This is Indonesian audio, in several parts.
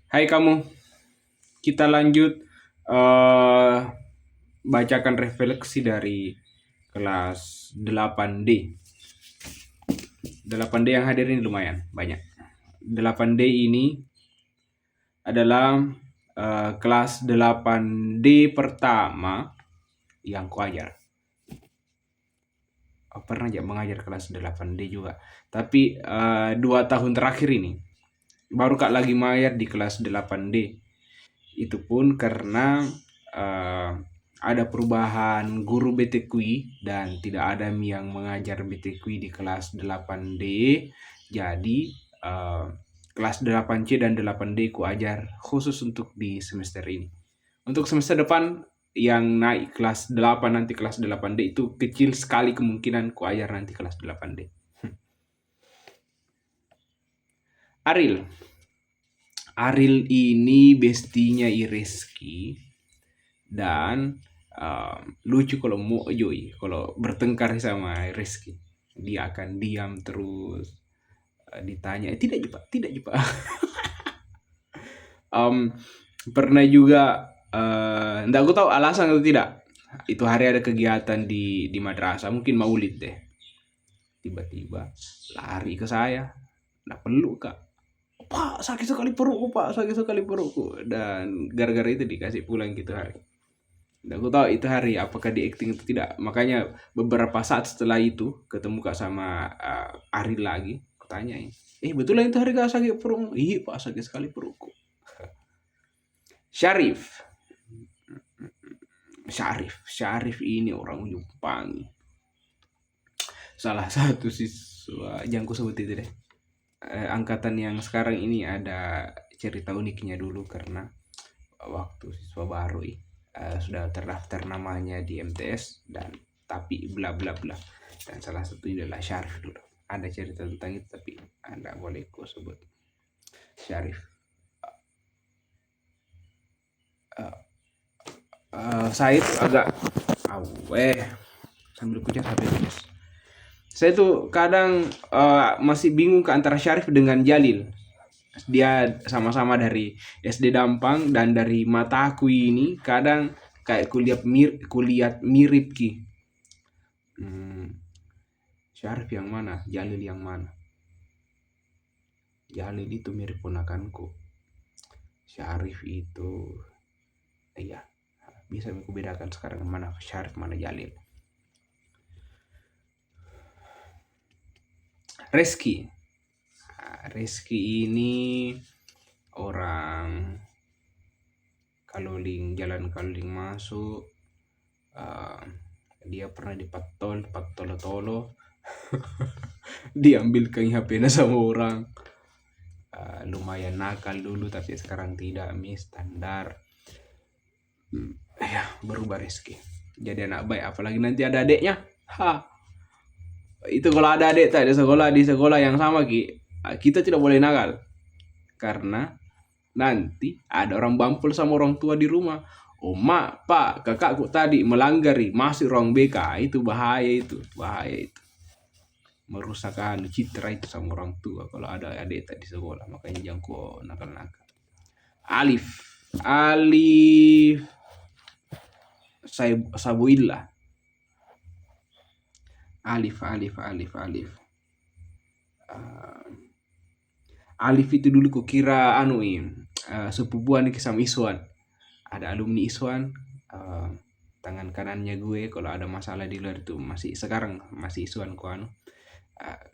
Hai kamu, kita lanjut eh bacakan refleksi dari kelas 8D. 8D yang hadir ini lumayan banyak. 8D ini adalah kelas 8D pertama yang kuajar. Pernah aja mengajar kelas 8D juga. Tapi 2 tahun terakhir ini baru Kak lagi mengajar di kelas 8D. Itu pun karena eh, ada perubahan guru BTQI dan tidak ada yang mengajar BTQI di kelas 8D. Jadi eh, kelas 8C dan 8D ku ajar khusus untuk di semester ini. Untuk semester depan yang naik kelas 8 nanti kelas 8D itu kecil sekali kemungkinan ku ajar nanti kelas 8D. Aril. Aril ini bestinya Ireski dan lucu kalau mau Joy kalau bertengkar sama Rizky dia akan diam terus. Ditanya tidak juga tidak juga. um, Pernah juga enggak aku tahu alasan atau tidak itu hari ada kegiatan di madrasah mungkin maulid deh, tiba-tiba lari ke saya nggak perlu kak, pak sakit sekali perutku pak sakit sekali perutku, dan gara-gara itu dikasih pulang gitu hari. Nggak aku tahu itu hari apakah di acting itu tidak. Makanya beberapa saat setelah itu ketemu kak sama Ari lagi. Aku tanyain, betul lah itu hari kak sakit perut? Iya pak sakit sekali perutku. Syarif. Syarif ini orang Jepang. Salah satu siswa, jangan ku sebut itu deh. Angkatan yang sekarang ini ada cerita uniknya dulu karena waktu siswa baru sudah terdaftar namanya di MTS dan tapi bla bla bla, dan salah satunya adalah Syarif dulu. Ada cerita tentang itu tapi anda boleh ku sebut Syarif. Saya itu agak sambil kucing sambil kucing. Saya tuh kadang masih bingung ke antara Syarif dengan Jalil. Dia sama-sama dari SD Dampang dan dari mata aku ini kadang kayak kulihat mirip ki. Syarif yang mana? Jalil yang mana? Jalil itu mirip ponakanku. Syarif itu iya, bisa aku bedakan sekarang mana Syarif mana Jalil. Reski. Reski ini orang Kaloling, jalan Kaloling masuk. Dia pernah di Patolo diambilkan HP-nya sama orang. Lumayan nakal dulu tapi sekarang tidak, standar. Ya berubah Reski jadi anak baik, apalagi nanti ada adeknya. Itu kalau ada adik tak di sekolah yang sama kita tidak boleh nakal karena nanti ada orang bampul sama orang tua di rumah. Oh mak, pak, kakakku tadi melanggari masih ruang BK, itu bahaya, merusakkan citra itu sama orang tua kalau ada adik tak di sekolah. Makanya jangan kau nakal-nakal. Alif Sabuillah. Alif. Alif itu dulu kukira sepupuan sama Iswan. Ada alumni Iswan, tangan kanannya gue kalau ada masalah di luar itu sekarang masih Iswan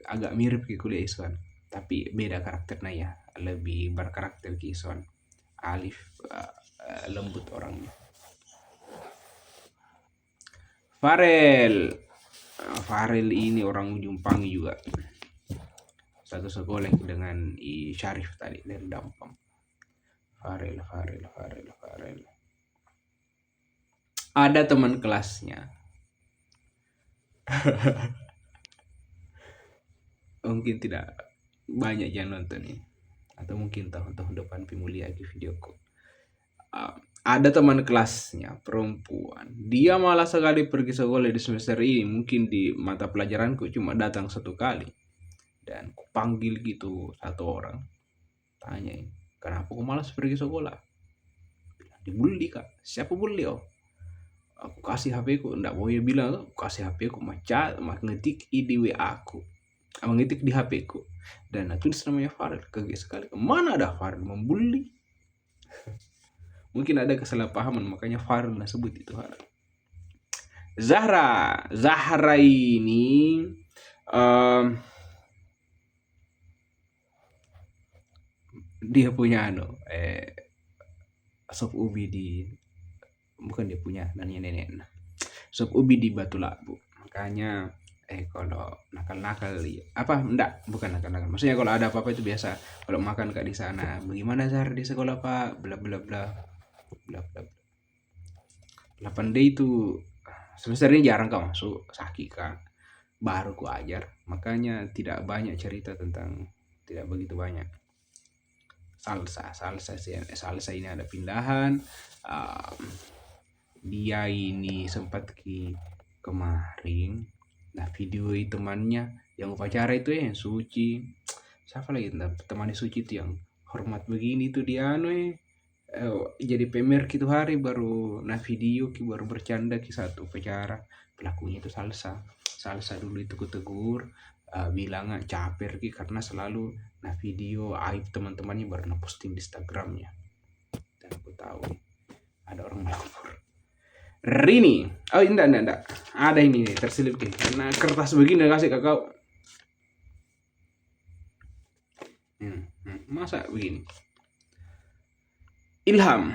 agak mirip ke kuliah Iswan tapi beda karakternya ya, lebih berkarakter ke Iswan. Alif lembut orangnya. Farel ini orang ujung Pangi juga, satu sekolah dengan Syarif tadi dari Dampang. Farel. Ada teman kelasnya. Mungkin tidak banyak yang nonton ini, atau mungkin tahun-tahun depan pimulia di videoku. Ada teman kelasnya perempuan, dia malah sekali pergi sekolah di semester ini. Mungkin di mata pelajaranku cuma datang 1 kali dan kupanggil gitu satu orang, tanyain, Kenapa kau malas pergi sekolah? Dibully kak. Siapa bully? Oh, aku kasih HP ku. Nggak boleh bilang, aku kasih HP ku. Ngetik di WA aku. Ngetik di HP ku. Dan tulis namanya Farel. Kaget sekali. Mana ada Farel membully? Mungkin ada kesalahpahaman, makanya Farel sebut itu Farel. Zahra ini dia punya sop ubi di, bukan dia punya nenek sop ubi di Batu Labu. Makanya kalau nakal-nakal apa enggak, bukan nakal-nakal, maksudnya kalau ada apa-apa itu biasa kalau makan kak di sana, bagaimana Zahra di sekolah pak, bla bla bla bla bla. 8D itu semester ini jarang kak masuk, sakit kak, baru ku ajar, makanya tidak banyak cerita tentang, tidak begitu banyak. Salsa ini ada pindahan. Dia ini sempat kemarin, nah video temannya yang upacara itu yang Suci, siapa lagi temannya Suci itu yang hormat begini tuh dia jadi pemer gitu hari baru nah video baru bercanda satu upacara, pelakunya itu salsa dulu itu kutegur, bilang caper karena selalu nah video aib teman-temannya baru posting di Instagramnya, dan aku tahu ada orang melapor. Rini, oh enggak, ada ini nih terselip nih, karena kertas begini kasih ke kau. Masa begini? Ilham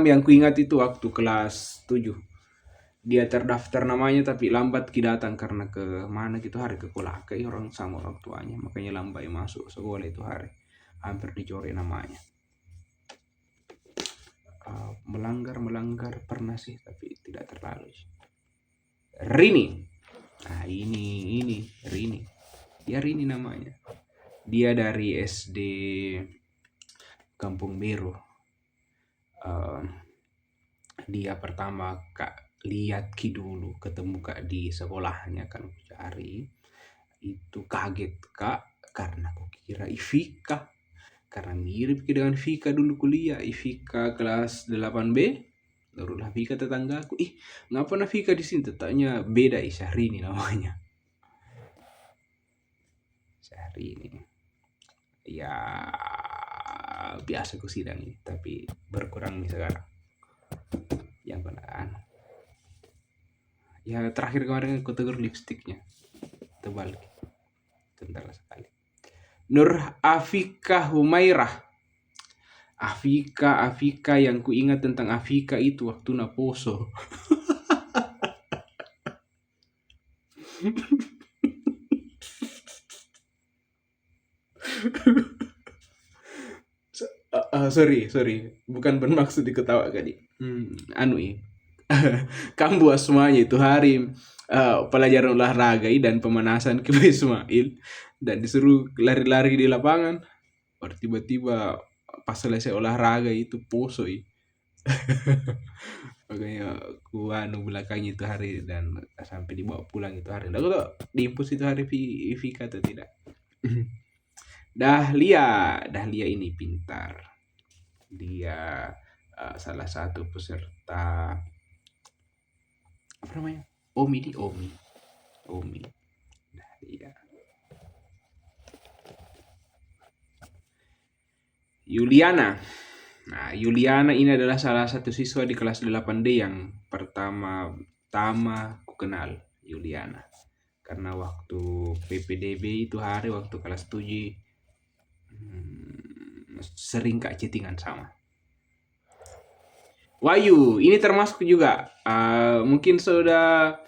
yang kuingat itu waktu kelas 7. Dia terdaftar namanya tapi lambat datang karena ke mana gitu hari ke Kolakai orang sama orang tuanya, makanya lambai masuk sekolah itu hari. Hampir dicoret namanya. Melanggar pernah sih tapi tidak terlalu. Rini. Nah, ini Rini. Ya Rini namanya. Dia dari SD Kampung Biru. Dia pertama kak lihat dulu ketemu kak di sekolahnya kan aku cari. Itu kaget kak karena aku kira Ivika. Karena mirip dengan Vika dulu kuliah, Vika kelas 8B. Barulah Vika tetanggaku. Ngapa na Vika di sini? Tetapnya beda Syahrini namanya. Syahrini. Ya biasa ku sidang ini, tapi berkurang nih sekarang. Yang benar. Ya terakhir kemarin aku tegur lipstiknya tebal. Tentara sekali. Nur Afika Humairah. Afika yang ku ingat tentang Afika itu waktu naposo. Sorry, bukan bermaksud diketawa kali. Kambu semuanya itu hari pelajaran olahraga dan pemanasan ke Ismail dan disuruh lari-lari di lapangan. Baru tiba-tiba pas selesai olahraga itu poso makanya ku belakangnya itu hari dan sampai dibawa pulang itu hari. Lalu diimpus itu hari Vika atau tidak? Dahlia ini pintar. Dia salah satu peserta apa namanya? Omi. Dahlia. Yuliana. Nah, Yuliana ini adalah salah satu siswa di kelas 8D yang pertama ku kenal Yuliana. Karena waktu PPDB itu hari waktu kelas 7 sering kak chattingan sama. Wahyu, ini termasuk juga mungkin sudah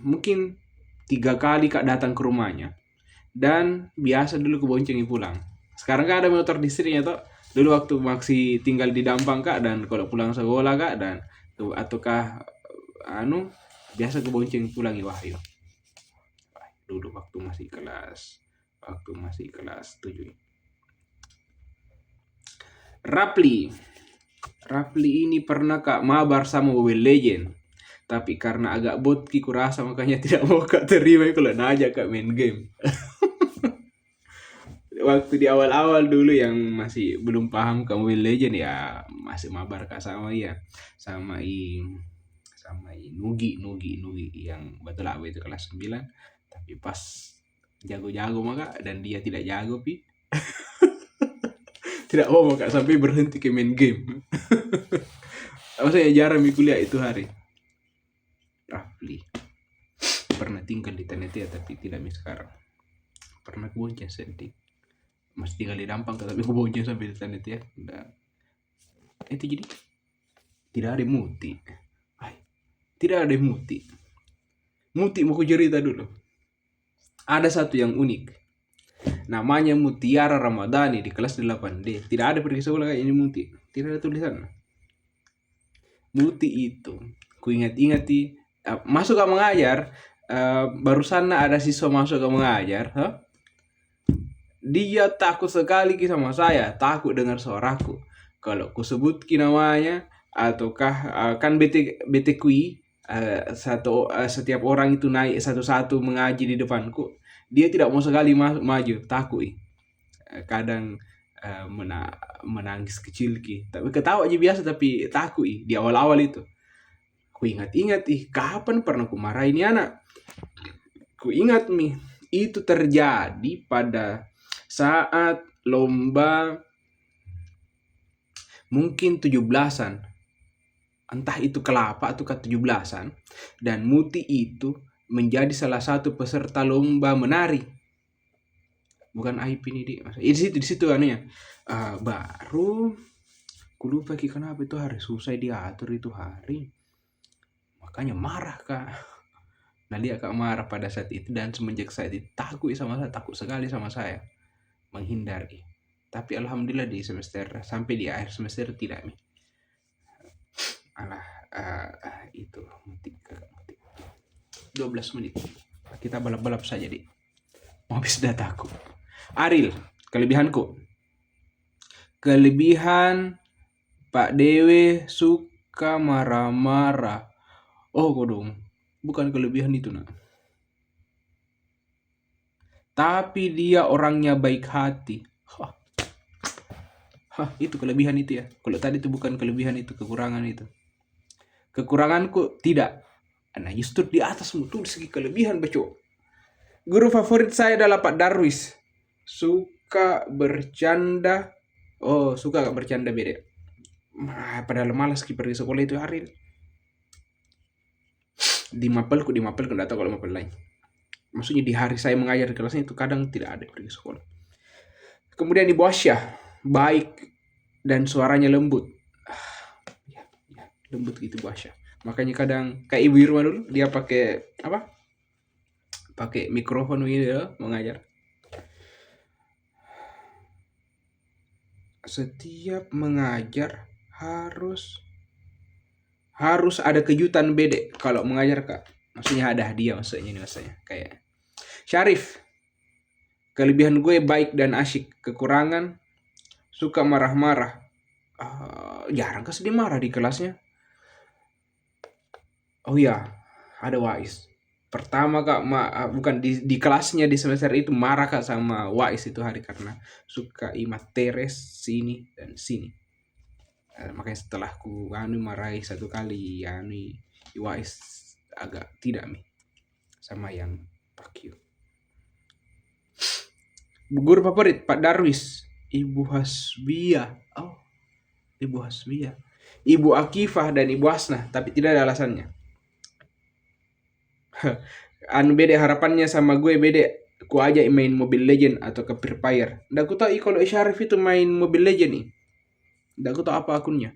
mungkin 3 kali kak datang ke rumahnya. Dan biasa dulu keboncengi pulang. Sekarang kan ada motor listriknya toh. Dulu waktu masih tinggal di Dampang kak, dan kalau pulang sekolah kak, dan ataukah biasa kebonceng pulang Wahyu. Dulu waktu masih kelas 7. Rapli ini pernah kak mabar sama Mobile Legend. Tapi karena agak botki kurasa makanya tidak mau Kak terima kalau najak Kak main game. Waktu di awal-awal dulu yang masih belum paham ke Mobile Legend ya masih mabar Kak sama ya sama Nugi yang betul lah itu kelas 9. Tapi pas jago-jago maka dan dia tidak jago tidak mau Kak sampai berhenti ke main game. Maksudnya jarang mi kuliah itu hari. Rafli pernah tinggal di Tanatea tapi tidak mi sekarang. Pernah ke Bonceng sedikit. Masih tinggal di Dampang tapi ke Bonceng sampai di Tanatea. Udah. Itu jadi tidak ada muti. Tidak ada muti. Muti mau ku cerita dulu. Ada satu yang unik. Namanya Mutiara Ramadhani di kelas 8D. Tidak ada pergi sekolah kayak ini Muti. Tidak ada tulisan. Muti itu ku ingat-ingati masuk ke mengajar, barusan ada siswa masuk ke mengajar, dia takut sekali sama saya, takut dengar suaraku. Kalau ku sebut namanya ataukah kan BTQI setiap orang itu naik satu-satu mengaji di depanku, dia tidak mau sekali maju, takut. Kadang menangis kecil tapi ketawa aja biasa tapi takut di awal-awal itu. Ku ingat-ingat kapan pernah ku marah ini anak. Ku ingat itu terjadi pada saat lomba mungkin 17-an. Entah itu kelapa atau ke-17-an. Dan Muti itu menjadi salah satu peserta lomba menari. Bukan IP ini di situ anunya. Baru ku lupa kenapa itu hari susah diatur itu hari. Makanya marah Kak. Nah dia Kak marah pada saat itu dan semenjak saat itu takut sekali sama saya. Menghindari. Tapi alhamdulillah di semester sampai di akhir semester tidak nih. Itu 12 menit. Kita balap-balap saja di. Habis dataku. Aril, kelebihanku. Kelebihan Pak Dewe suka marah-marah. Oh kodong, bukan kelebihan itu nak. Tapi dia orangnya baik hati. Itu kelebihan itu ya. Kalau tadi itu bukan kelebihan itu, kekurangan itu. Kekuranganku tidak. Nah justru di atasmu tuh segi kelebihan beco. Guru favorit saya adalah Pak Darwis. Suka bercanda. Oh suka gak bercanda beda. Padahal malas pergi sekolah itu hari. Di mapelku enggak tahu kalau mapel lain. Maksudnya di hari saya mengajar di kelasnya itu kadang tidak ada pergi sekolah. Kemudian Ibu Asyah, baik dan suaranya lembut. Lembut gitu Bu Asyah. Makanya kadang kayak Ibu Irma dulu dia pakai apa? Pakai mikrofon ini ya mengajar. Setiap mengajar harus ada kejutan beda kalau mengajar Kak. Maksudnya ada hadiah maksudnya kayak Syarif. Kelebihan gue baik dan asyik. Kekurangan suka marah-marah. Jarang kasih dia marah di kelasnya. Oh iya, ada Wais. Pertama Kak bukan di kelasnya di semester itu marah Kak sama Wais itu hari karena suka materes sini dan sini. Makanya setelah ku marahi satu kali Wais agak tidak sama yang Pakyu. Guru favorit Pak Darwis, Ibu Hasbia. Oh, Ibu Hasbia. Ibu Akifah dan Ibu Asnah, tapi tidak ada alasannya. Beda harapannya sama gue beda. Ku aja main Mobile Legend atau ke Free Fire. Nggak ku tahu kalau Syarif itu main Mobile Legend nih. Nggak ku tahu apa akunnya.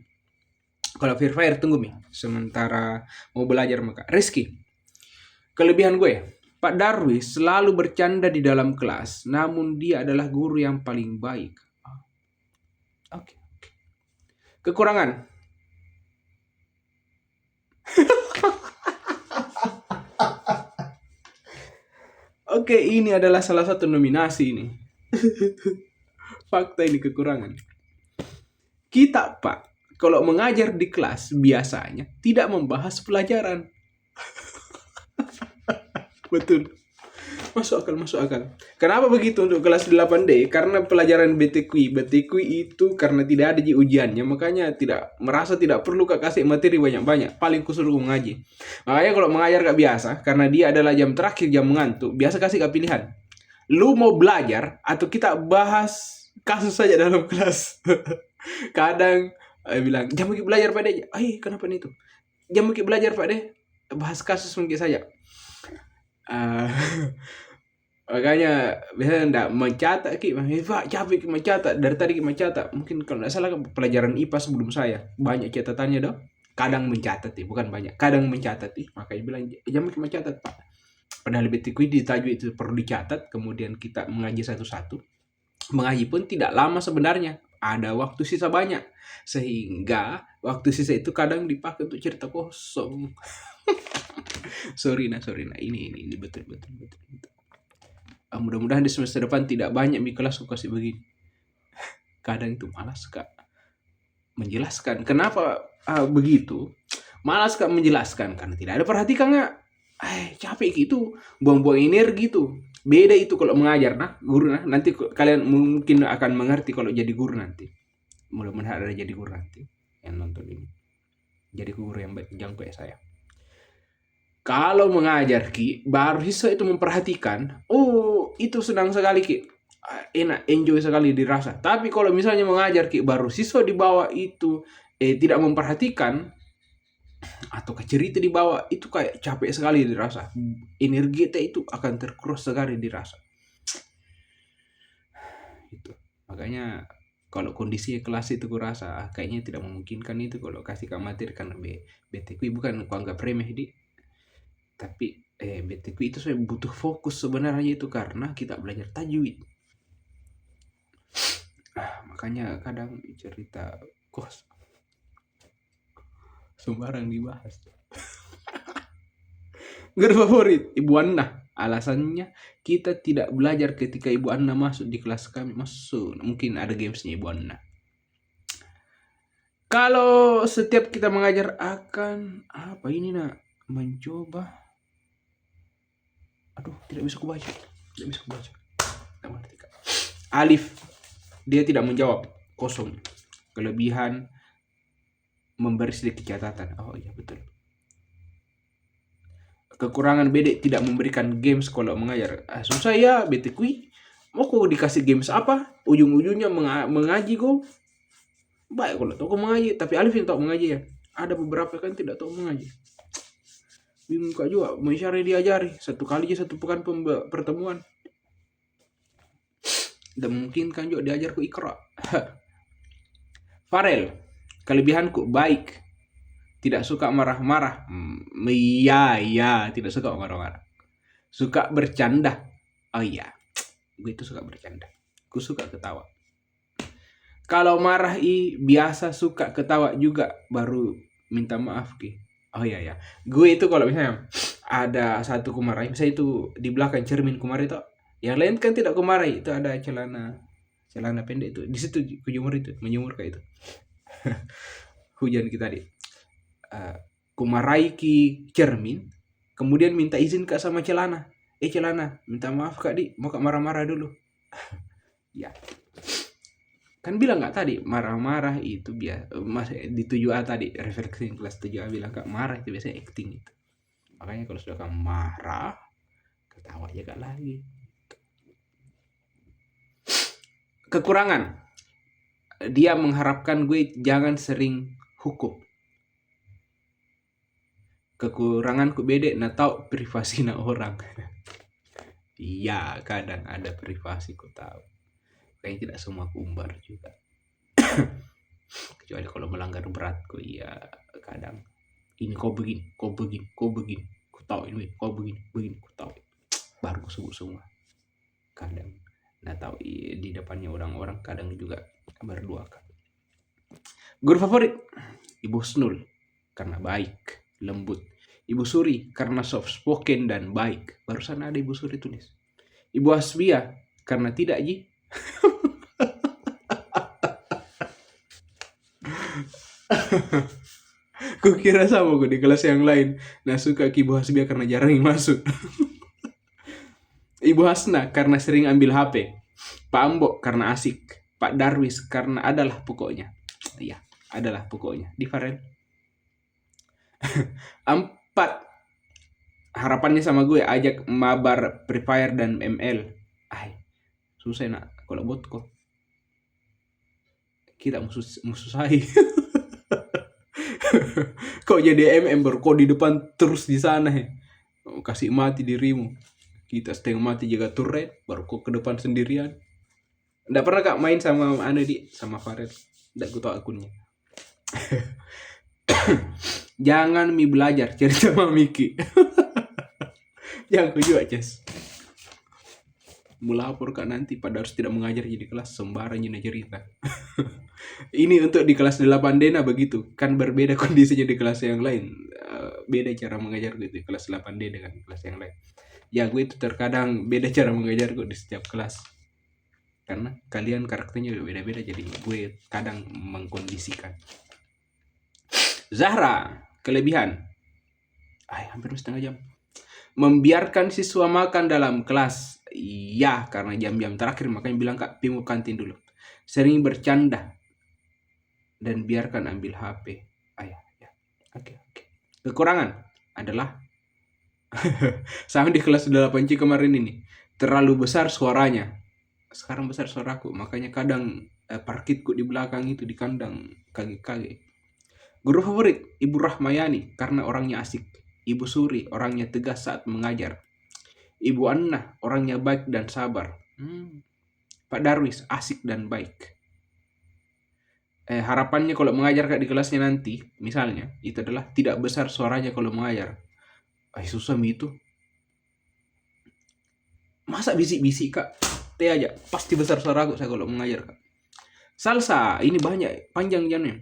Kalau Free Fire tunggu sementara mau belajar maka. Rizky, kelebihan gue. Pak Darwis selalu bercanda di dalam kelas, namun dia adalah guru yang paling baik. Oke. Kekurangan. Oke, ini adalah salah satu nominasi ini. Fakta ini kekurangan. Kita Pak, kalau mengajar di kelas biasanya tidak membahas pelajaran. Betul. Masuk akal, masuk akal. Kenapa begitu untuk kelas 8D? Karena pelajaran BTQI itu karena tidak ada di ujiannya, makanya merasa tidak perlu Kak kasih materi banyak-banyak. Paling kusuruh mengaji. Makanya kalau mengajar Kak biasa, karena dia adalah jam terakhir, jam mengantuk, biasa kasih Kak pilihan. Lu mau belajar atau kita bahas kasus saja dalam kelas. Kadang bilang, jam belajar Pak De. Kenapa nih itu? Jam belajar Pak De. Bahas kasus mungkin saja. Uh, Makanya biasanya enggak mencatat Pak capek mencatat dari tadi mencatat. Mungkin kalau enggak salah pelajaran IPA sebelum saya banyak catatannya dong. Kadang mencatat bukan banyak, kadang mencatat makanya bilang jangan mencatat Pak. Padahal BTQ di tajwid itu perlu dicatat, kemudian kita mengaji satu-satu. Mengaji pun tidak lama sebenarnya, ada waktu sisa banyak, sehingga waktu sisa itu kadang dipakai untuk cerita kosong. sorry nah ini betul. Mudah-mudahan di semester depan tidak banyak di kelas aku kasih begini. Kadang itu malas Kak menjelaskan kenapa begitu. Malas Kak menjelaskan karena tidak ada perhatikan nggak. Capek gitu, buang-buang energi gitu. Beda itu kalau mengajar guru nanti kalian mungkin akan mengerti kalau jadi guru nanti. Mudah-mudahan ada jadi guru nanti yang nonton ini. Jadi guru yang baik kayak saya. Kalau mengajar baru siswa itu memperhatikan, itu senang sekali enak, enjoy sekali dirasa. Tapi kalau misalnya mengajar baru siswa di bawah itu tidak memperhatikan atau cerita di bawah, itu kayak capek sekali dirasa. Energi itu akan terkuras sekali dirasa. Itu. Makanya kalau kondisi kelas itu kurasa kayaknya tidak memungkinkan itu kalau kasih materi karena BTQ bukan aku anggap remeh tapi BTQ itu saya butuh fokus sebenarnya itu karena kita belajar tajwid. Makanya kadang cerita kos sembarang dibahas. Guru favorit Ibu Anna. Alasannya kita tidak belajar ketika Ibu Anna masuk di kelas kami. Mungkin ada gamesnya Ibu Anna. Kalau setiap kita mengajar akan apa ini mencoba. Tidak bisa kubaca. Alif, dia tidak menjawab, kosong. Kelebihan memberi sedikit catatan. Iya betul. Kekurangan bedek tidak memberikan games kalau mengajar. Susah ya BTQ. Mau kok dikasih games apa? Ujung-ujungnya mengaji kok. Baik kalau tahu mengaji, tapi Alif yang tahu mengaji ya. Ada beberapa kan tidak tahu mengaji. Bingung Kak juga, mau cari diajari. Satu kali aja satu pekan pertemuan. Dan mungkin kan juga diajar ku Iqra. Farel, kelebihanku baik. Tidak suka marah-marah. Iya, tidak suka marah-marah. Suka bercanda. Oh iya, gue itu suka bercanda. Gue suka ketawa. Kalau marah biasa suka ketawa juga, baru minta maaf Oh iya. Gue itu kalau misalnya ada satu kumarahi, misalnya itu di belakang cermin kumarahi itu, yang lain kan tidak kumarahi, itu ada celana pendek itu. Di situ kujumur itu, menyumur kayak itu. Hujan kita tadi. Kumarahi cermin, kemudian minta izin Kak sama celana. Celana, minta maaf Kak mau Kak marah-marah dulu. Ya. Kan bilang nggak tadi marah-marah itu biasa di 7A tadi refleksi kelas 7A bilang Kak marah itu biasanya acting itu. Makanya kalau sudah Kak marah ketawa aja Kak lagi. Kekurangan, dia mengharapkan gue jangan sering hukum. Kekuranganku beda tahu privasi orang. Iya kadang ada privasi ku tahu. Kayaknya tidak semua kumbar juga. Kecuali kalau melanggar berat iya kadang ini kau begini ku tahu ini kau begini ku tahu baru ku sebut semua. Kadang tahu di depannya orang-orang kadang juga berduakan. Guru favorit Ibu Snul karena baik lembut. Ibu Suri karena soft spoken dan baik. Barusan ada Ibu Suri tulis. Ibu Asbia karena tidak Kukira sama kok di kelas yang lain. Nah suka ke Ibu Hasbia karena jarang yang masuk. Ibu Hasna karena sering ambil HP. Pak Ambo karena asik. Pak Darwis karena adalah pokoknya. Iya, adalah pokoknya. Di Farel. Empat, harapannya sama gue ajak mabar Free Fire dan ML. Ay, susah nak kalau bot kok. Kita musuh saya. Kok jadi MM baru kok di depan terus di sana he. Kasih mati dirimu. Kita setengah mati jaga turret baru kok ke depan sendirian. Nggak pernah kak main sama sama Farel. Nggak gue tau akunnya. Jangan mi belajar cerita sama Miki. Jangan ku juga Ces. Melapor kak nanti pada harus tidak mengajar jadi kelas sembarang cerita. Ini untuk di kelas 8 Dena begitu. Kan berbeda kondisinya di kelas yang lain. Beda cara mengajar gitu di kelas 8D dengan kelas yang lain. Ya gue itu terkadang beda cara mengajar gue di setiap kelas. Karena kalian karakternya beda-beda jadi gue kadang mengkondisikan. Zahra, kelebihan. Hampir setengah jam. Membiarkan siswa makan dalam kelas. Iya, karena jam-jam terakhir makanya bilang kak, Pimu kantin dulu. Sering bercanda dan biarkan ambil HP. Ya. Oke. Kekurangan adalah sama di kelas 8C kemarin ini. Terlalu besar suaranya. Sekarang besar suaraku, makanya kadang parkitku di belakang itu di kandang kage-kage. Guru favorit Ibu Rahmayani karena orangnya asik. Ibu Suri orangnya tegas saat mengajar. Ibu Anna orangnya baik dan sabar. Pak Darwis asik dan baik. Harapannya kalau mengajar kak di kelasnya nanti, misalnya, itu adalah tidak besar suaranya kalau mengajar. Susah itu. Masa bisik-bisik kak? Teh aja, pasti besar suara aku saya kalau mengajar kak. Salsa, ini banyak, panjang jamnya.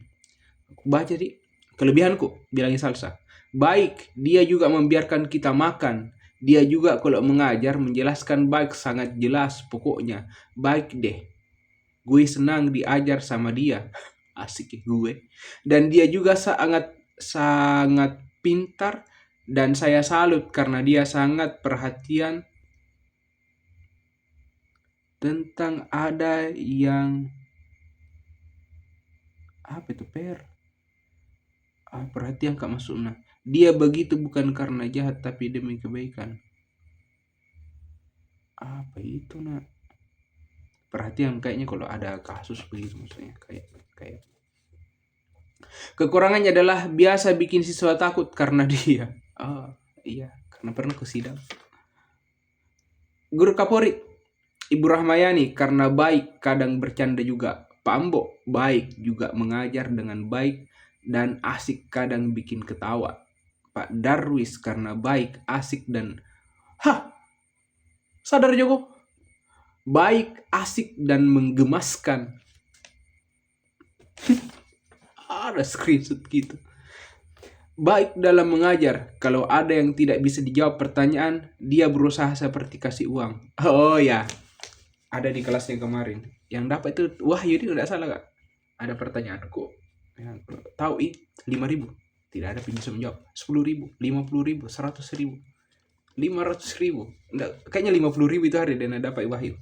Aku baca di kelebihanku, bilangin Salsa. Baik, dia juga membiarkan kita makan. Dia juga kalau mengajar menjelaskan baik, sangat jelas pokoknya. Baik deh. Gue senang diajar sama dia. Asik ya gue. Dan dia juga sangat pintar dan saya salut karena dia sangat perhatian tentang ada yang apa itu perhatian kak maksudnya. Dia begitu bukan karena jahat tapi demi kebaikan. Apa itu nak? Perhatian kayaknya kalau ada kasus begitu maksudnya kayak kekurangannya adalah biasa bikin siswa takut karena dia. Iya, karena pernah ke sidang. Guru favorit Ibu Rahmayani karena baik, kadang bercanda juga. Pak Ambo baik juga mengajar dengan baik dan asik, kadang bikin ketawa. Pak Darwis karena baik, asik dan sadar Joko. Baik, asik dan menggemaskan. Ada screenshot gitu. Baik dalam mengajar, kalau ada yang tidak bisa dijawab pertanyaan, dia berusaha seperti kasih uang. Oh ya, ada di kelas yang kemarin. Yang dapat itu, wah Yudi udah salah kak. Ada pertanyaanku, tahu 5.000, tidak ada bisa menjawab. 10.000, 50.000, 100.000, 500.000. Kayaknya 50.000 itu hari dan dapat Wahyu.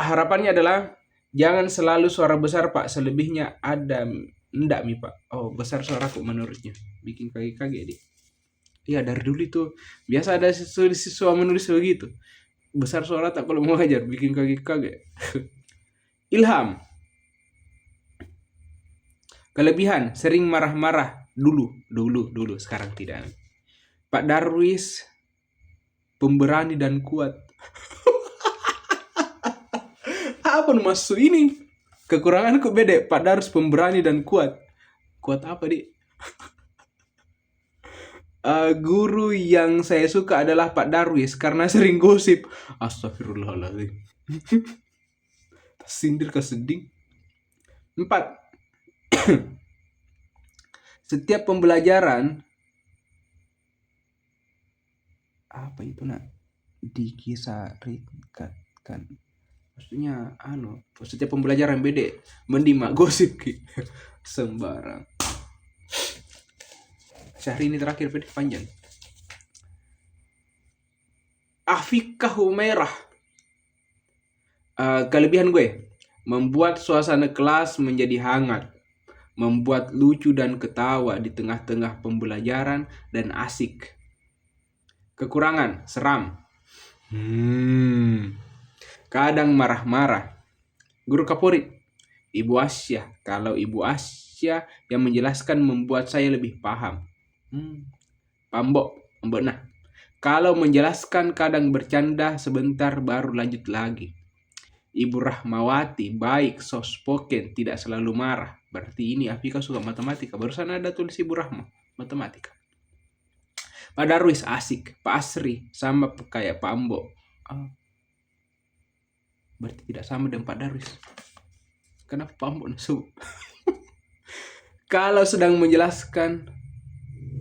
Harapannya adalah jangan selalu suara besar pak, selebihnya ada enggak mi pak. Besar suaraku menurutnya bikin kaget deh. Iya dari dulu itu biasa ada siswa menulis begitu, besar suara tak kalau mau ngajar bikin kaget. Ilham, kelebihan sering marah-marah dulu, sekarang tidak. Pak Darwis pemberani dan kuat. Apa maksud ini? Kekuranganku beda. Pak Darwis pemberani dan kuat. Kuat apa di? Guru yang saya suka adalah Pak Darwis karena sering gosip. Astagfirullahaladzim. Sindir ke sedih. 4. Setiap pembelajaran apa itu nak dikisahkan Maksudnya setiap pembelajaran beda mendimak gosip ki. Sembarang. Sehari ini terakhir beda panjang. Afikah Humairah. Kelebihan gue membuat suasana kelas menjadi hangat, membuat lucu dan ketawa di tengah-tengah pembelajaran dan asik. Kekurangan seram. Kadang marah-marah. Guru favorit Ibu Asya. Kalau Ibu Asya yang menjelaskan membuat saya lebih paham. Pambok, nah. Kalau menjelaskan kadang bercanda sebentar baru lanjut lagi. Ibu Rahmawati baik, soft spoken, tidak selalu marah. Berarti ini Afika suka matematika. Barusan ada tulis Ibu Rahma, matematika. Pak Darwis asik, Pak Asri sama kayak Pak Ambo. Berarti tidak sama dengan Pak Darwis. Kenapa Pak Ambo nasu? Kalau sedang menjelaskan,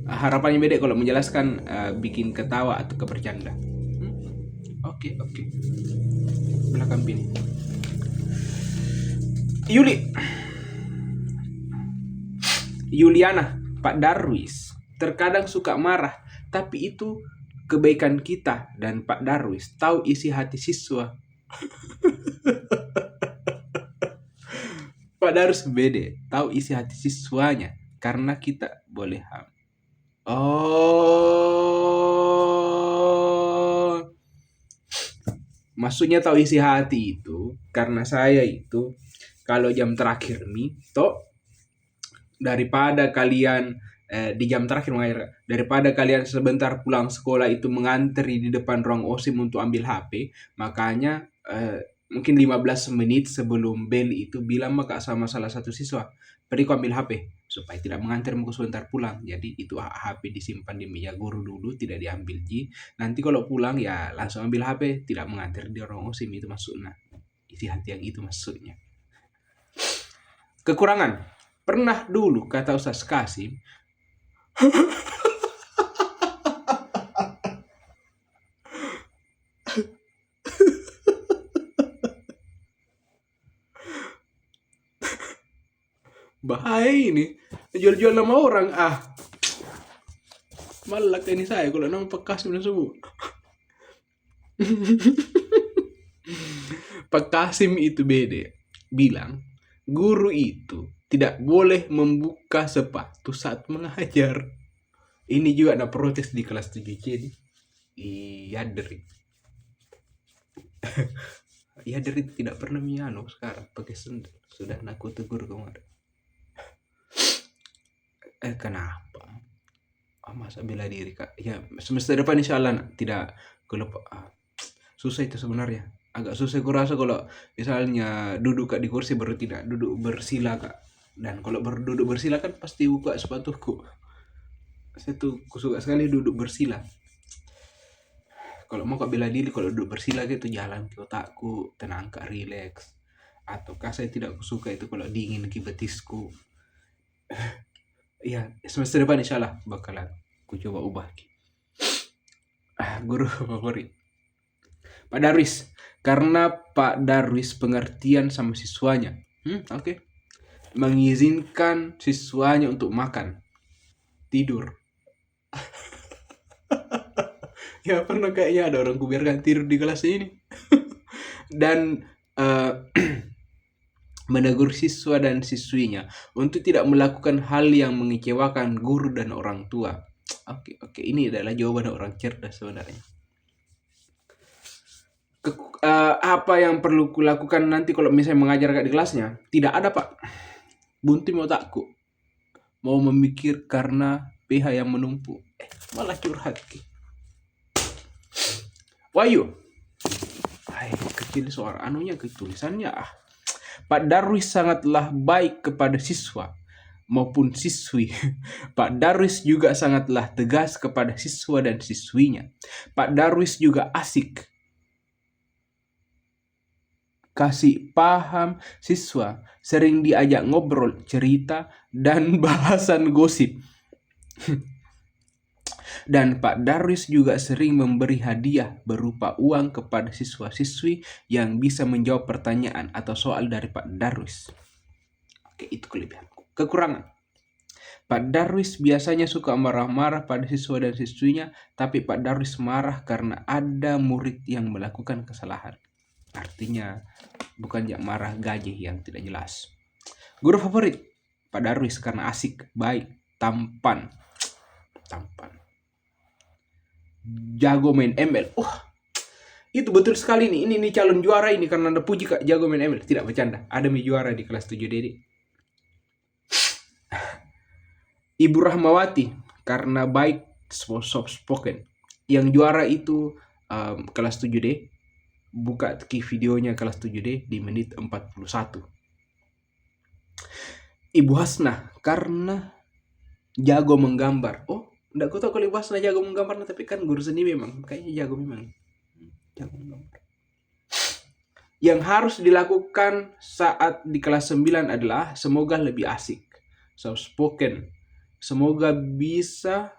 harapannya beda kalau menjelaskan bikin ketawa atau kebercanda. Oke. Belakang bini. Yuliana, Pak Darwis terkadang suka marah, tapi itu kebaikan kita, dan Pak Darwis tahu isi hati siswa. Pak Darwis beda, tahu isi hati siswanya karena kita boleh maksudnya tahu isi hati itu karena saya itu kalau jam terakhir nih daripada kalian di jam terakhir daripada kalian sebentar pulang sekolah itu mengantri di depan ruang OSIM untuk ambil HP, makanya mungkin 15 menit sebelum bel itu bilang maka sama salah satu siswa, "Pergi ku ambil HP," supaya tidak mengantri mau sebentar pulang. Jadi itu HP disimpan di meja guru dulu, tidak diambil ji. Nanti kalau pulang ya langsung ambil HP, tidak mengantri di ruang OSIM. Itu maksudnya. Isi hati yang itu maksudnya. Kekurangan. Pernah dulu kata Ustaz Kasim, bahaya ini, jual-jual nama orang. Malak ini saya kalau nama Pak Kasim semua. Pak Kasim itu beda bilang guru itu tidak boleh membuka sepatu saat mengajar. Ini juga ada protes di kelas 7C nih. Iya dari tidak pernah miano sekarang pakai sendal. Sudah aku tegur kemarin. Kenapa? Masa bela diri kak? Ya semester depan insya Allah tidak kelupa. Susah itu sebenarnya. Agak susah kurasa kalau misalnya duduk kak di kursi baru tidak duduk bersila kak. Dan kalau duduk bersila kan pasti buka sepatuku. Saya tuh suka sekali duduk bersila. Kalau mau kak bela diri kalau duduk bersila gitu jalan ke otakku, tenang kak, relax. Ataukah saya tidak suka itu kalau dingin ke betisku. Iya, semester depan insya Allah bakalan ku coba ubah. Guru favorit Pak Darwis, karena Pak Darwis pengertian sama siswanya. Oke. Mengizinkan siswanya untuk makan, tidur. Ya pernah kayaknya ada orang kubiarkan tidur di kelas ini. Dan menegur siswa dan siswinya untuk tidak melakukan hal yang mengecewakan guru dan orang tua. Oke, ini adalah jawaban orang cerdas sebenarnya. Apa yang perlu kulakukan nanti kalau misalnya mengajar di kelasnya? Tidak ada pak. Buntim otakku. Mau memikir karena PH yang menumpuk. Malah curhat. Wahyu. Kecil suara anunya ketulisannya. Pak Darwis sangatlah baik kepada siswa maupun siswi. Pak Darwis juga sangatlah tegas kepada siswa dan siswinya. Pak Darwis juga asik kasih paham siswa, sering diajak ngobrol, cerita, dan bahasan gosip. Dan Pak Darwis juga sering memberi hadiah berupa uang kepada siswa-siswi yang bisa menjawab pertanyaan atau soal dari Pak Darwis. Oke, itu kelebihanku. Kekurangan. Pak Darwis biasanya suka marah-marah pada siswa dan siswinya, tapi Pak Darwis marah karena ada murid yang melakukan kesalahan. Artinya, bukan yang marah gajah yang tidak jelas. Guru favorit, Pak Darwis karena asik, baik, tampan. Jago main ML. Itu betul sekali nih. Ini calon juara ini karena Anda puji Kak jago main ML. Tidak bercanda. Ada mi juara di kelas 7 Dede. Ibu Rahmawati karena baik, soft spoken. Yang juara itu kelas 7D. Buka videonya kelas 7D di menit 41. Ibu Hasnah karena jago menggambar. Enggak tahu kalau Ibu Hasnah jago menggambar, tapi kan guru seni memang kayaknya jago memang. Jago menggambar. Yang harus dilakukan saat di kelas 9 adalah semoga lebih asik, soft spoken. Semoga bisa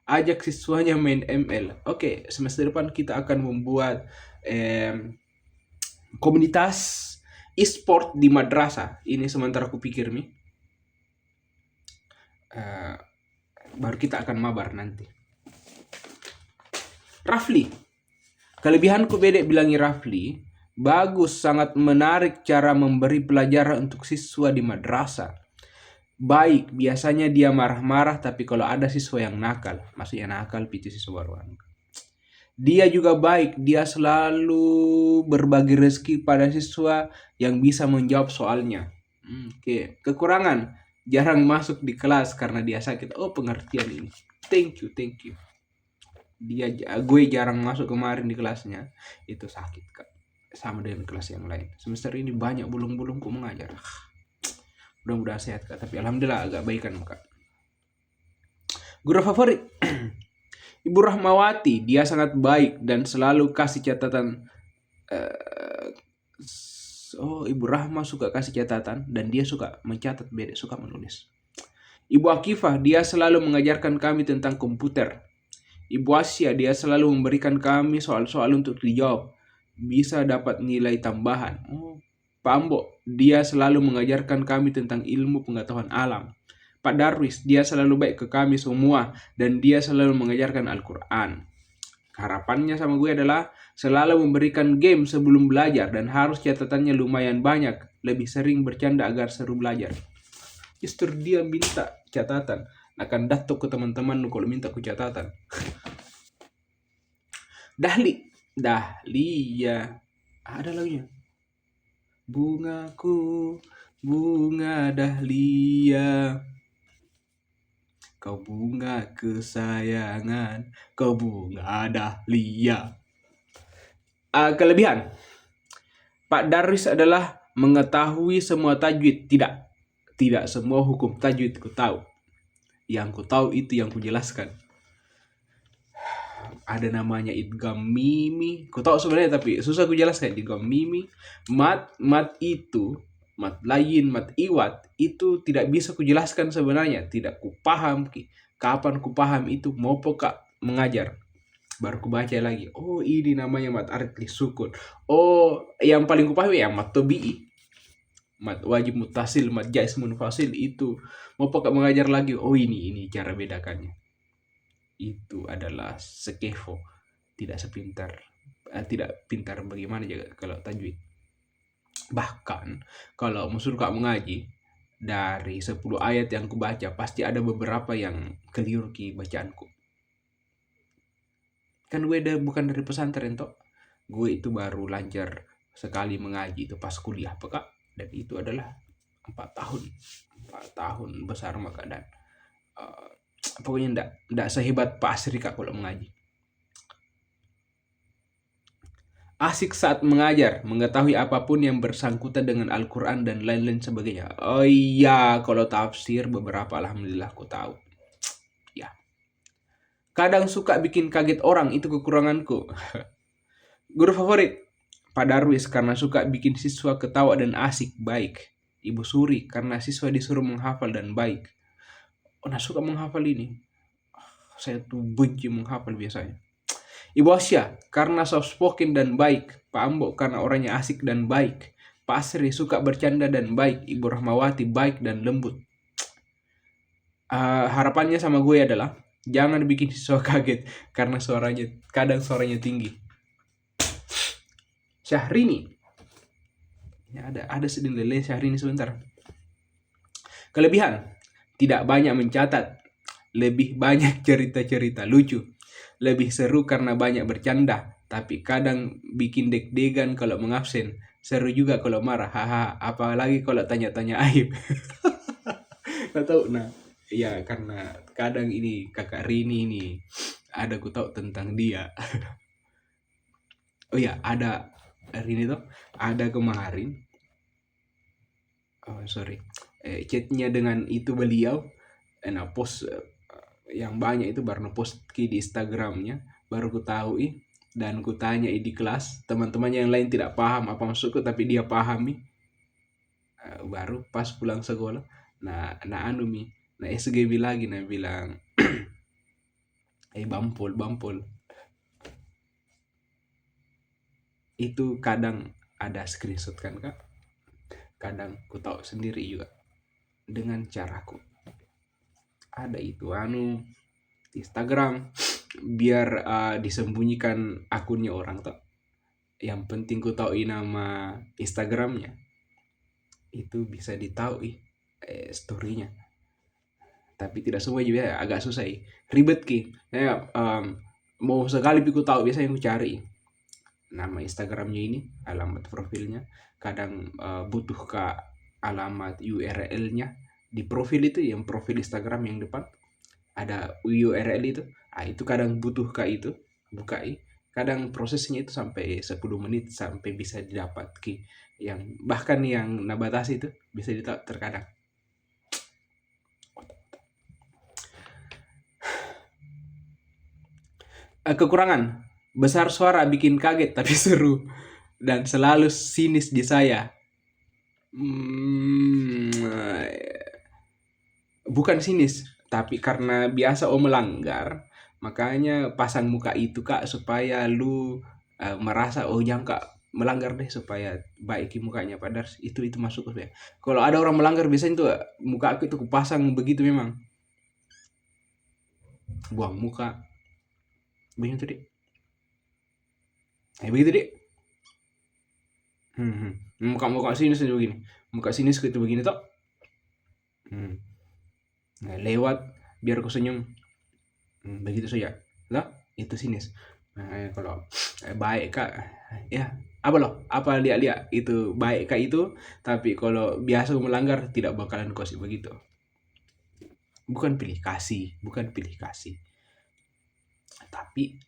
ajak siswanya main ML. Oke, semester depan kita akan membuat komunitas e-sport di madrasah. Ini sementara aku pikir nih. Baru kita akan mabar nanti. Rafli. Kelebihanku Bedek bilangi Rafli. Bagus, sangat menarik cara memberi pelajaran untuk siswa di madrasah. Baik, biasanya dia marah-marah, tapi kalau ada siswa yang nakal, maksudnya nakal, picu siswa baru. Dia juga baik, dia selalu berbagi rezeki pada siswa yang bisa menjawab soalnya. Oke. Kekurangan, jarang masuk di kelas karena dia sakit. Pengertian ini. Thank you. Gue jarang masuk kemarin di kelasnya, itu sakit Kak. Sama dengan kelas yang lain. Semester ini banyak bulung-bulungku mengajar. Mudah-mudahan sehat Kak, tapi alhamdulillah agak baikan Kak. Guru favorit Ibu Rahmawati, dia sangat baik dan selalu kasih catatan. Ibu Rahma suka kasih catatan dan dia suka mencatat, Bedek suka menulis. Ibu Akifah, dia selalu mengajarkan kami tentang komputer. Ibu Asia, dia selalu memberikan kami soal-soal untuk dijawab. Bisa dapat nilai tambahan. Pak Ambo, dia selalu mengajarkan kami tentang ilmu pengetahuan alam. Pak Darwis, dia selalu baik ke kami semua dan dia selalu mengajarkan Al-Quran. Harapannya sama gue adalah selalu memberikan game sebelum belajar dan harus catatannya lumayan banyak. Lebih sering bercanda agar seru belajar. Justru dia minta catatan. Akan datuk ke teman-teman kalau minta ku catatan. Dahlia. Ada lagunya. Bungaku, bunga dahlia. Kau bunga kesayangan, kau bunga dahlia. Kelebihan. Pak Darwis adalah mengetahui semua tajwid. Tidak semua hukum tajwid ku tahu. Yang ku tahu itu yang ku jelaskan. Ada namanya idgham mimi. Ku tahu sebenarnya tapi susah ku jelaskan. Idgham mimi. Mat itu, mat lain, mat iwat itu tidak bisa ku jelaskan sebenarnya. Tidak ku paham. Kapan ku paham itu mau Kak mengajar. Baru ku baca lagi. Ini namanya mat arid li sukun. Yang paling ku paham ya mat tobi'i. Mat wajib mutasil, mat jais munfasil itu. Mau Kak mengajar lagi. Ini cara bedakannya. Itu adalah sekevo, tidak pintar bagaimana juga kalau tajwid. Bahkan kalau musuh Kak mengaji, dari 10 ayat yang ku baca pasti ada beberapa yang keliru ki bacaanku. Kan gue bukan dari pesantren toh. Gue itu baru lancar sekali mengaji itu pas kuliah Kak. Dan itu adalah 4 tahun besar maka dan pokoknya enggak sehebat Pak Asri Kak kalau mengaji. Asik saat mengajar, mengetahui apapun yang bersangkutan dengan Al-Quran dan lain-lain sebagainya. Kalau tafsir beberapa alhamdulillah aku tahu. Ya. Kadang suka bikin kaget orang, itu kekuranganku. Guru favorit Pak Darwis karena suka bikin siswa ketawa dan asik, baik. Ibu Suri karena siswa disuruh menghafal dan baik. Suka menghafal ini. Saya tuh benci menghafal biasanya. Ibu Asia karena soft spoken dan baik. Pak Ambo karena orangnya asik dan baik. Pak Asri suka bercanda dan baik. Ibu Rahmawati baik dan lembut. Harapannya sama gue adalah jangan bikin siswa kaget karena suaranya tinggi. Syahrini. Ya, ada sedih lele Syahrini sebentar. Kelebihan, tidak banyak mencatat, lebih banyak cerita-cerita lucu, lebih seru karena banyak bercanda, tapi kadang bikin deg-degan kalau mengabsen, seru juga kalau marah, haha, apalagi kalau tanya-tanya aib. Tahu, nah, ya karena kadang ini kakak Rini ini ada ku tahu tentang dia. Oh ya, ada Rini tuh ada kemarin, oh sorry, chatnya dengan itu beliau, nah post yang banyak itu baru post di Instagramnya, baru ku tahu dan ku tanya di kelas teman-temannya yang lain tidak paham apa maksudku tapi dia pahami. Baru pas pulang sekolah nah anu nah SGB lagi bilang bampol itu kadang ada screenshot kan kak, kadang ku tahu sendiri juga dengan caraku. Ada itu Instagram biar disembunyikan akunnya orang tuh. Yang penting ku tahu nama Instagramnya. Itu bisa ditahu storynya. Tapi tidak semua juga ya, agak susah ribet mau sekali ku tahu biasanya ku cari nama Instagramnya ini, alamat profilnya. Kadang butuh ke alamat URL-nya di profil itu, yang profil Instagram yang depan ada URL itu. Itu kadang butuh ke itu, buka kadang prosesnya itu sampai 10 menit sampai bisa didapat yang bahkan yang nabatasi itu bisa ditahu terkadang. Kekurangan, besar suara bikin kaget tapi seru dan selalu sinis di saya. Bukan sinis, tapi karena biasa melanggar, makanya pasang muka itu kak supaya lu merasa jangan kak melanggar deh supaya baiki mukanya. Padahal itu masuk ya. Kalau ada orang melanggar biasanya tuh muka aku itu kupasang begitu memang. Buang muka. Begitu deh. Begitu deh. Muka sinis itu begini. Muka sinis itu begini toh. Nah, lewat biar aku senyum. Begitu saja. Lah, itu sinis. Nah, kalau baik kak, ya apa lihat itu baik kak itu, tapi kalau biasa melanggar tidak bakalan kosip begitu. Bukan pilih kasih, tapi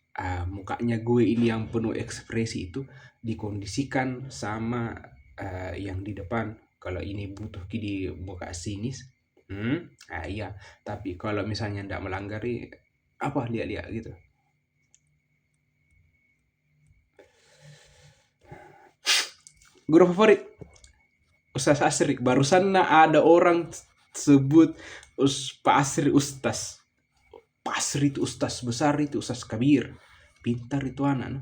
mukanya gue ini yang penuh ekspresi itu dikondisikan sama yang di depan. Kalau ini butuh di muka sinis, iya. Tapi kalau misalnya tidak melanggar apa lihat gitu. Guru favorit Ustaz Asri. Barusan ada orang sebut Pak Asri Ustaz. Pak Asri itu Ustaz besar, itu Ustaz Kabir. Pintar itu anak.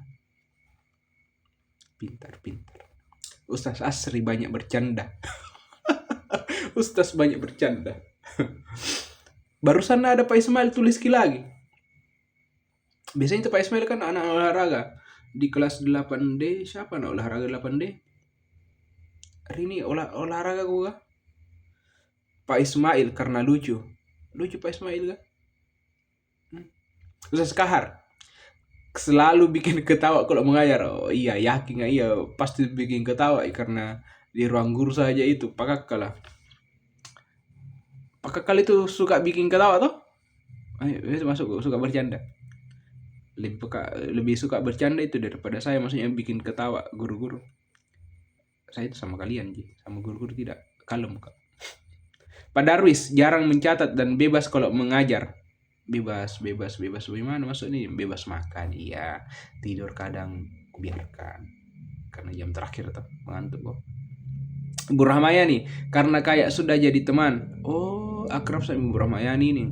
Pintar. Ustaz Asri banyak bercanda. Ustaz banyak bercanda. Barusan ada Pak Ismail tulis lagi. Biasanya itu Pak Ismail kan anak olahraga. Di kelas 8D, siapa anak olahraga 8D? Hari ini olahraga gue. Pak Ismail karena lucu Pak Ismail kan. Ustaz Kahar selalu bikin ketawa kalau mengajar. Oh iya, yakin iya pasti bikin ketawa karena di ruang guru saja itu Pak Kakak itu suka bikin ketawa toh. Masuk suka bercanda. Lebih suka bercanda itu daripada saya, maksudnya bikin ketawa guru-guru. Saya itu sama kalian sama guru-guru tidak kalem kak. Pak Darwis jarang mencatat dan bebas kalau mengajar. Bebas bagaimana maksudnya? Bebas makan, iya. Tidur kadang kubiarkan karena jam terakhir tuh mengantuk kok. Bu Rahmayani karena kayak sudah jadi teman. Oh, akrab sama Bu Rahmayani nih.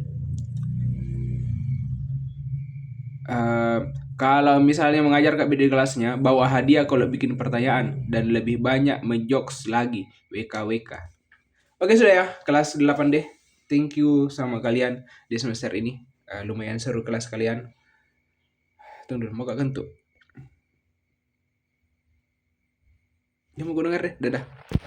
Eh, kalau misalnya mengajar kak di kelasnya, bawa hadiah kalau bikin pertanyaan dan lebih banyak menjokes lagi. WKWK. Oke sudah ya, kelas 8D. Thank you sama kalian di semester ini. Lumayan seru kelas kalian. Tunggu dulu, mau gak kentuk? Ya mau gue denger deh, dadah.